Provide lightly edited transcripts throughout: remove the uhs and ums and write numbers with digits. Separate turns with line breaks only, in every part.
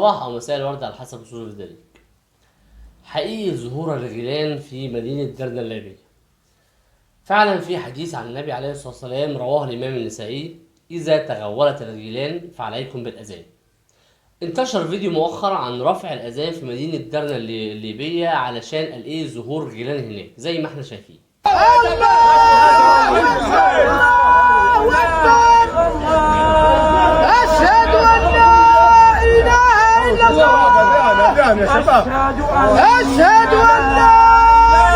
صباح أو مساء الورد على حسب ظروف ذلك. حقيقي ظهور الغيلان في مدينة درنا الليبية. فعلا في حديث عن النبي عليه الصلاة والسلام رواه الإمام النسائي: إذا تغولت الغيلان فعليكم بالأذان. انتشر فيديو مؤخرا عن رفع الأذان في مدينة درنا الليبية علشان ظهور غيلان هناك زي ما احنا شايفين.
أشهد أن لا إله إلا الله. أشهد أن لا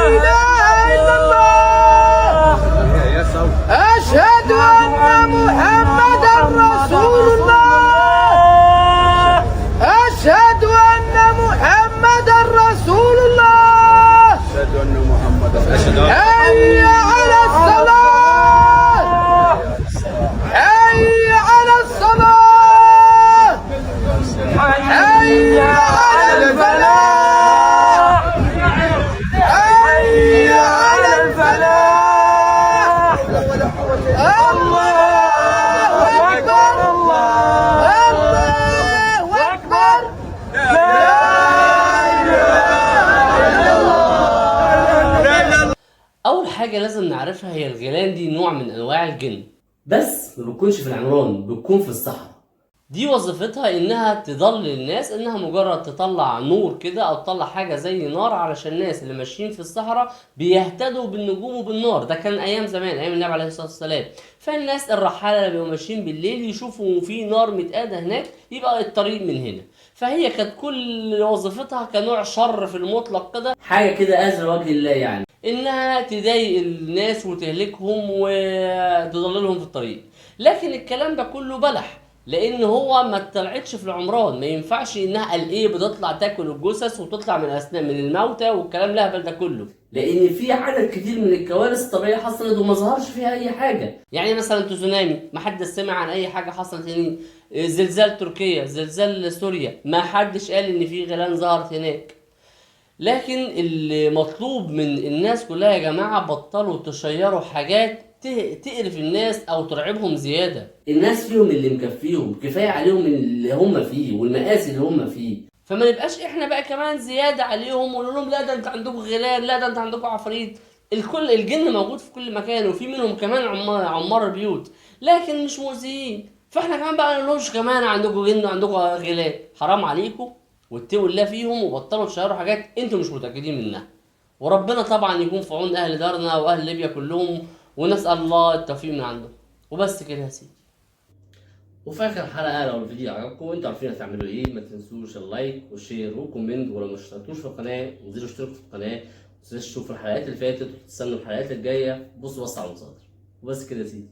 إله إلا الله. أشهد أن محمدا رسول الله. أشهد أن محمدا رسول الله.
أشهد أن محمدا رسول الله.
حي على الصلاة. حي على الصلاة. حي على الفلاح. حي على الفلاح. الله أكبر. الله أكبر. لا إله إلا الله.
أول حاجة لازم نعرفها هي الغيلان دي نوع من أنواع الجن، بس ما بتكونش في العمران، بتكون في الصحراء. دي وظيفتها إنها تضل الناس، إنها مجرد تطلع نور كده أو تطلع حاجة زي نار علشان الناس اللي ماشيين في الصحراء بيهتدوا بالنجوم وبالنار. ده كان أيام زمان، أيام النبي عليه الصلاة والسلام. فالناس الرحالة اللي بيبقوا ماشيين بالليل يشوفوا في نار متقادة هناك، يبقى الطريق من هنا. فهي كانت كل وظيفتها كنوع شر في المطلق كده، حاجة كده أذى وجه الله، يعني إنها تضايق الناس وتهلكهم وتضللهم في الطريق. لكن الكلام ده كله بلح، لان هو ما طلعتش في العمران. ما ينفعش انها قال بتطلع تاكل الجثث وتطلع من اثناء من الموتى والكلام الاهبل ده كله، لان في عدد كتير من الكوارث الطبيعيه حصلت وما ظهرش فيها اي حاجه. يعني مثلا تسونامي، ما حدش سمع عن اي حاجه حصلت هناك. زلزال تركيا، زلزال سوريا، ما حدش قال ان في غيلان ظهرت هناك. لكن المطلوب من الناس كلها يا جماعه، بطلوا تشيروا حاجات تقرف الناس او ترعبهم زياده. الناس فيهم اللي مكفيهم، كفايه عليهم اللي هم فيه والمآسي اللي هم فيه. فما نبقاش احنا بقى كمان زياده عليهم ونقول لهم لا ده انت عندكم غيلان، لا ده انت عندكم عفاريت. الجن موجود في كل مكان، وفي منهم كمان عمار البيوت، لكن مش مؤذيين. فاحنا كمان بقى نقولش كمان عندكم جن وعندكم غيلان. حرام عليكم، واتقوا الله فيهم وبطلوا تشيروا حاجات انتوا مش متاكدين منها. وربنا طبعا يكون في عون اهل دارنا واهل ليبيا كلهم، ونسال الله التوفيق من عنده. وبس كده يا سيدي. وفي اخر حلقه، لو الفيديو عجبكم انتوا عارفين هتعملوا ايه، ما تنسوش اللايك والشير والكومنت، ولو ما اشتركتوش في القناه انزلوا اشتركوا في القناه، وما تنسوش تشوفوا الحلقات اللي فاتت وتستنوا الحلقات الجايه. بصوا على المصادر. وبس كده يا سيدي.